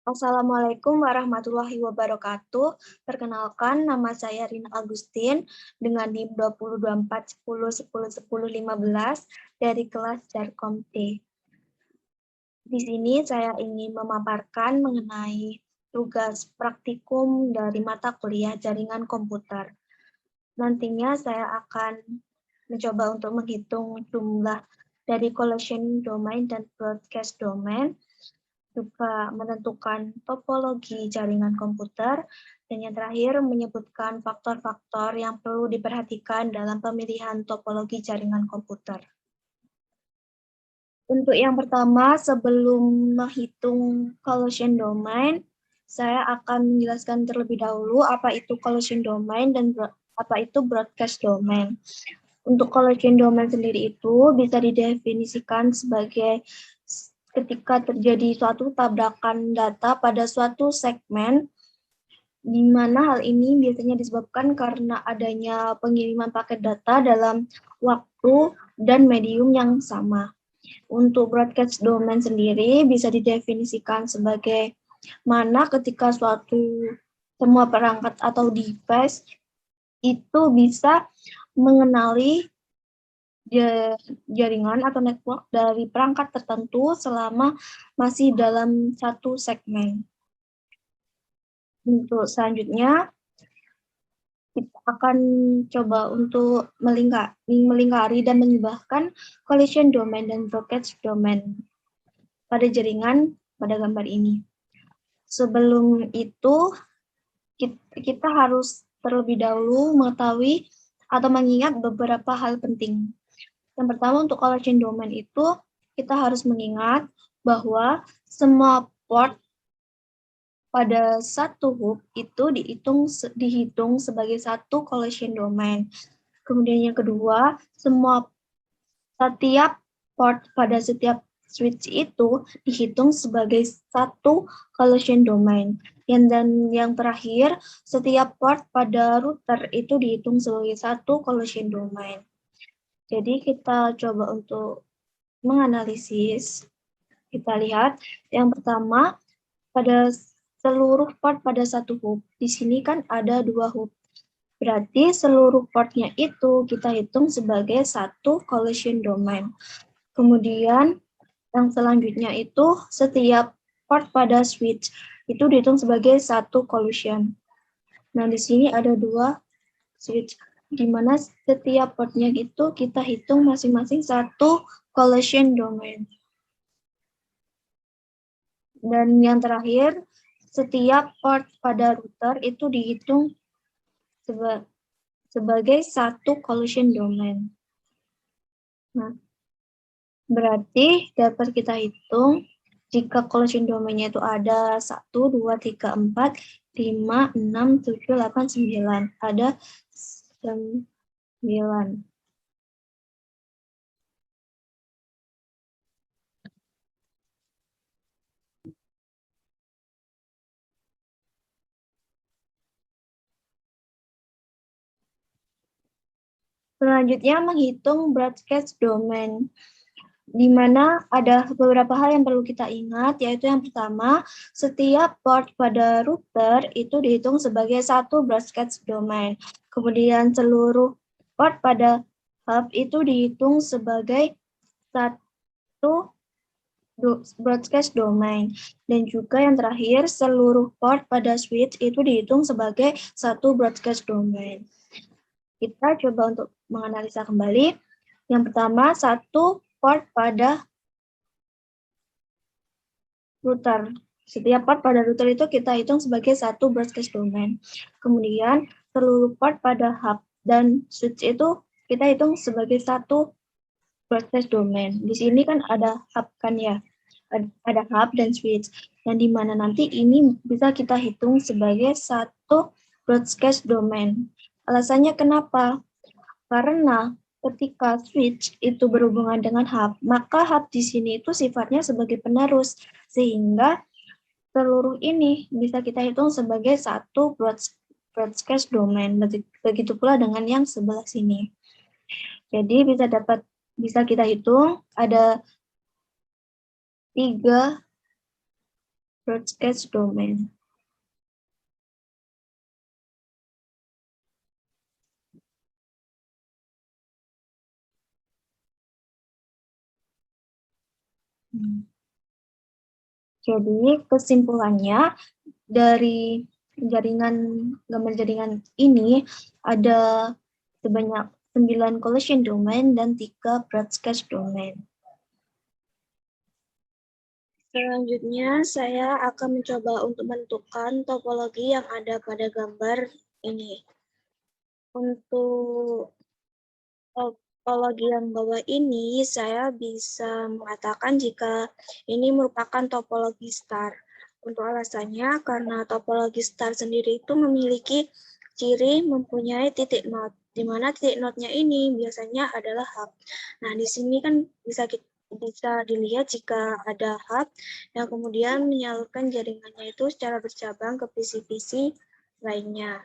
Assalamualaikum warahmatullahi wabarakatuh. Perkenalkan, nama saya Rina Agustin dengan NIM 202410101015 dari kelas Jarkom T. Di sini saya ingin memaparkan mengenai tugas praktikum dari mata kuliah jaringan komputer. Nantinya saya akan mencoba untuk menghitung jumlah dari collision domain dan broadcast domain, juga menentukan topologi jaringan komputer, dan yang terakhir menyebutkan faktor-faktor yang perlu diperhatikan dalam pemilihan topologi jaringan komputer. Untuk yang pertama, sebelum menghitung collision domain, saya akan menjelaskan terlebih dahulu apa itu collision domain dan apa itu broadcast domain. Untuk collision domain sendiri itu bisa didefinisikan sebagai ketika terjadi suatu tabrakan data pada suatu segmen, di mana hal ini biasanya disebabkan karena adanya pengiriman paket data dalam waktu dan medium yang sama. Untuk broadcast domain sendiri bisa didefinisikan sebagai mana ketika semua perangkat atau device itu bisa mengenali jaringan atau network dari perangkat tertentu selama masih dalam satu segmen. Untuk selanjutnya, kita akan coba untuk melingkari dan menyebabkan collision domain dan broadcast domain pada jaringan pada gambar ini. Sebelum itu, kita harus terlebih dahulu mengetahui atau mengingat beberapa hal penting. Yang pertama, untuk collision domain itu, kita harus mengingat bahwa semua port pada satu hub itu dihitung sebagai satu collision domain. Kemudian yang kedua, setiap port pada setiap switch itu dihitung sebagai satu collision domain. Dan yang terakhir, setiap port pada router itu dihitung sebagai satu collision domain. Jadi kita coba untuk menganalisis. Kita lihat yang pertama, pada seluruh port pada satu hub. Di sini kan ada 2 hub. Berarti seluruh portnya itu kita hitung sebagai satu collision domain. Kemudian yang selanjutnya itu setiap port pada switch itu dihitung sebagai satu collision. Nah, di sini ada 2 switch, di mana setiap portnya itu kita hitung masing-masing satu collision domain. Dan yang terakhir, setiap port pada router itu dihitung sebagai satu collision domain. Nah, berarti dapat kita hitung jika collision domainnya itu ada 1, 2, 3, 4, 5, 6, 7, 8, 9. Ada 9. Selanjutnya menghitung broadcast domain, di mana ada beberapa hal yang perlu kita ingat, yaitu yang pertama, setiap port pada router itu dihitung sebagai satu broadcast domain. Kemudian seluruh port pada hub itu dihitung sebagai satu broadcast domain. Dan juga yang terakhir, seluruh port pada switch itu dihitung sebagai satu broadcast domain. Kita coba untuk menganalisa kembali. Yang pertama, satu port pada router. Setiap port pada router itu kita hitung sebagai satu broadcast domain. Kemudian, seluruh port pada hub dan switch itu kita hitung sebagai satu broadcast domain. Di sini kan ada hub kan ya, ada hub dan switch. Dan di mana nanti ini bisa kita hitung sebagai satu broadcast domain. Alasannya kenapa? Karena ketika switch itu berhubungan dengan hub, maka hub di sini itu sifatnya sebagai penerus, sehingga seluruh ini bisa kita hitung sebagai satu broadcast domain. Begitu pula dengan yang sebelah sini. Jadi bisa kita hitung ada 3 broadcast domain. Jadi kesimpulannya dari gambar jaringan ini ada sebanyak 9 collision domain dan 3 broadcast domain. Selanjutnya saya akan mencoba untuk menentukan topologi yang ada pada gambar ini. Untuk topologi yang bawah ini, saya bisa mengatakan jika ini merupakan topologi star. Untuk alasannya, karena topologi star sendiri itu memiliki ciri mempunyai titik node, di mana titik node-nya ini biasanya adalah hub. Nah, di sini kan bisa dilihat jika ada hub yang kemudian menyalurkan jaringannya itu secara bercabang ke PC-PC lainnya.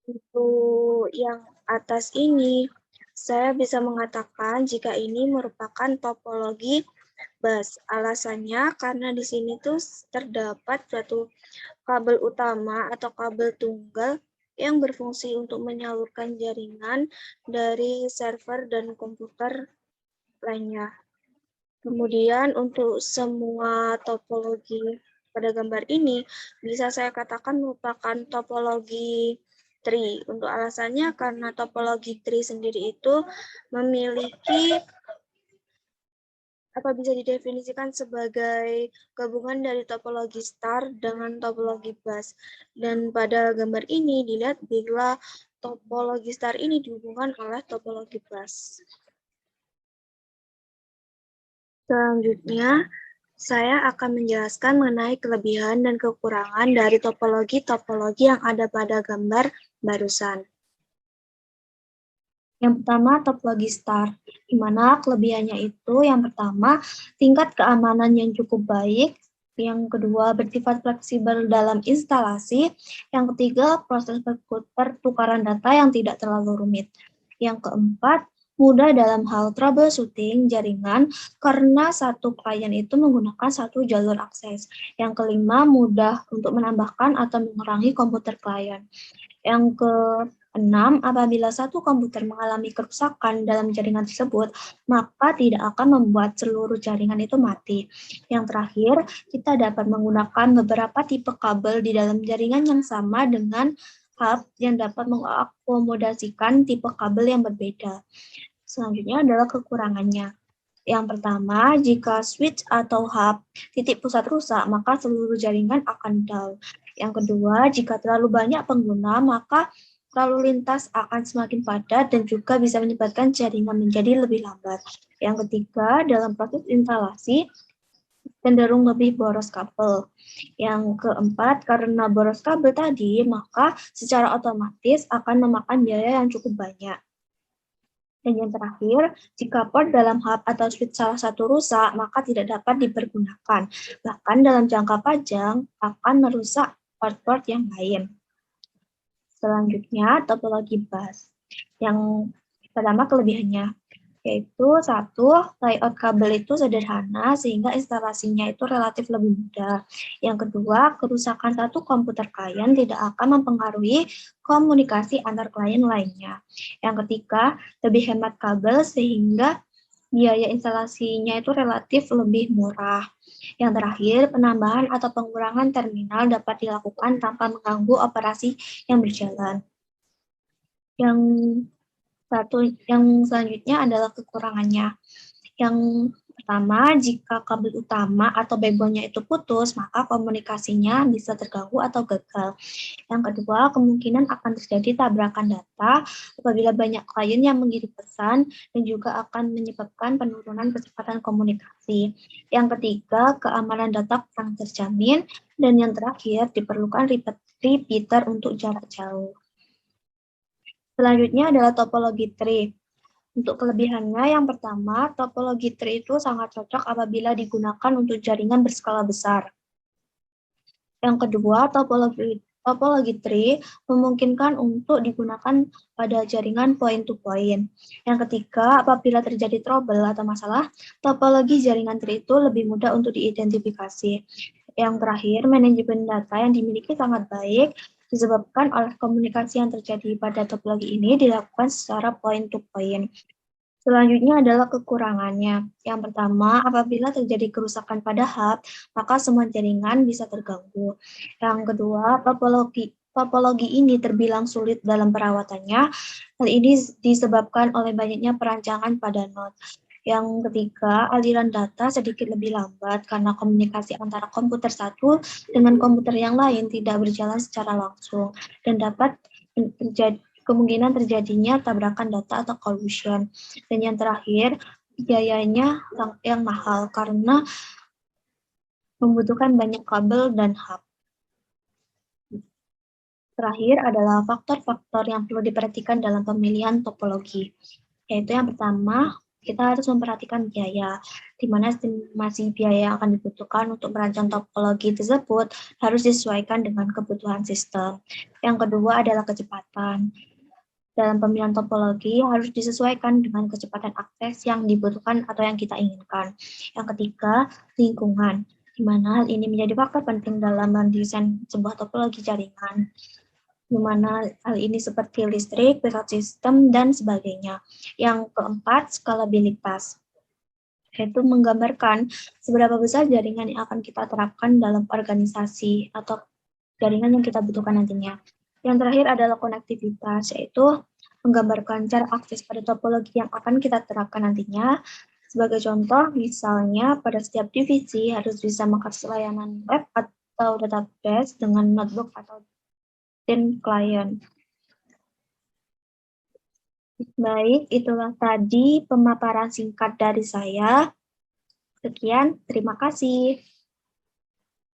Untuk yang atas ini, saya bisa mengatakan jika ini merupakan topologi bus. Alasannya karena di sini tuh terdapat suatu kabel utama atau kabel tunggal yang berfungsi untuk menyalurkan jaringan dari server dan komputer lainnya. Kemudian untuk semua topologi pada gambar ini bisa saya katakan merupakan topologi tree. Untuk alasannya karena topologi tree sendiri itu memiliki atau bisa didefinisikan sebagai gabungan dari topologi star dengan topologi bus. Dan pada gambar ini dilihat bila topologi star ini dihubungkan oleh topologi bus. Selanjutnya, saya akan menjelaskan mengenai kelebihan dan kekurangan dari topologi-topologi yang ada pada gambar barusan. Yang pertama, topologi star, di mana kelebihannya itu yang pertama, tingkat keamanan yang cukup baik, yang kedua, bersifat fleksibel dalam instalasi, yang ketiga, proses pertukaran data yang tidak terlalu rumit. Yang keempat, mudah dalam hal troubleshooting jaringan karena satu klien itu menggunakan satu jalur akses. Yang kelima, mudah untuk menambahkan atau mengurangi komputer klien. Yang keenam, apabila satu komputer mengalami kerusakan dalam jaringan tersebut, maka tidak akan membuat seluruh jaringan itu mati. Yang terakhir, kita dapat menggunakan beberapa tipe kabel di dalam jaringan yang sama dengan hub yang dapat mengakomodasikan tipe kabel yang berbeda. Selanjutnya adalah kekurangannya. Yang pertama, jika switch atau hub titik pusat rusak, maka seluruh jaringan akan down. Yang kedua, jika terlalu banyak pengguna, maka lalu lintas akan semakin padat dan juga bisa menyebabkan jaringan menjadi lebih lambat. Yang ketiga, dalam proses instalasi, cenderung lebih boros kabel. Yang keempat, karena boros kabel tadi, maka secara otomatis akan memakan biaya yang cukup banyak. Dan yang terakhir, jika port dalam hub atau switch salah satu rusak, maka tidak dapat dipergunakan. Bahkan dalam jangka panjang akan merusak port-port yang lain. Selanjutnya, topologi bus. Yang pertama kelebihannya, yaitu satu, layout kabel itu sederhana sehingga instalasinya itu relatif lebih mudah. Yang kedua, kerusakan satu komputer klien tidak akan mempengaruhi komunikasi antar klien lainnya. Yang ketiga, lebih hemat kabel sehingga biaya instalasinya itu relatif lebih murah. Yang terakhir, penambahan atau pengurangan terminal dapat dilakukan tanpa mengganggu operasi yang berjalan. Yang selanjutnya adalah kekurangannya. Yang pertama, jika kabel utama atau backbone-nya itu putus, maka komunikasinya bisa terganggu atau gagal. Yang kedua, kemungkinan akan terjadi tabrakan data apabila banyak klien yang mengirim pesan dan juga akan menyebabkan penurunan kecepatan komunikasi. Yang ketiga, keamanan data kurang terjamin. Dan yang terakhir, diperlukan repeater untuk jarak jauh. Selanjutnya adalah topologi tree. Untuk kelebihannya, yang pertama, topologi tree itu sangat cocok apabila digunakan untuk jaringan berskala besar. Yang kedua, topologi Topologi tree memungkinkan untuk digunakan pada jaringan point-to-point. Yang ketiga, apabila terjadi trouble atau masalah, topologi jaringan tree itu lebih mudah untuk diidentifikasi. Yang terakhir, manajemen data yang dimiliki sangat baik disebabkan oleh komunikasi yang terjadi pada topologi ini dilakukan secara point-to-point. Selanjutnya adalah kekurangannya. Yang pertama, apabila terjadi kerusakan pada hub, maka semua jaringan bisa terganggu. Yang kedua, topologi ini terbilang sulit dalam perawatannya. Hal ini disebabkan oleh banyaknya perancangan pada node. Yang ketiga, aliran data sedikit lebih lambat karena komunikasi antara komputer satu dengan komputer yang lain tidak berjalan secara langsung dan dapat kemungkinan terjadinya tabrakan data atau collision. Dan yang terakhir, biayanya yang mahal karena membutuhkan banyak kabel dan hub. Terakhir adalah faktor-faktor yang perlu diperhatikan dalam pemilihan topologi. Yaitu yang pertama, kita harus memperhatikan biaya, di mana estimasi biaya yang akan dibutuhkan untuk merancang topologi tersebut harus disesuaikan dengan kebutuhan sistem. Yang kedua adalah kecepatan. Dalam pemilihan topologi harus disesuaikan dengan kecepatan akses yang dibutuhkan atau yang kita inginkan. Yang ketiga, lingkungan, di mana hal ini menjadi faktor penting dalam mendesain sebuah topologi jaringan, di mana hal ini seperti listrik, perangkat sistem, dan sebagainya. Yang keempat, skalabilitas, yaitu menggambarkan seberapa besar jaringan yang akan kita terapkan dalam organisasi atau jaringan yang kita butuhkan nantinya. Yang terakhir adalah konektivitas, yaitu menggambarkan cara akses pada topologi yang akan kita terapkan nantinya. Sebagai contoh, misalnya pada setiap divisi harus bisa mengakses layanan web atau database dengan notebook atau client. Baik, itulah tadi pemaparan singkat dari saya. Sekian, terima kasih.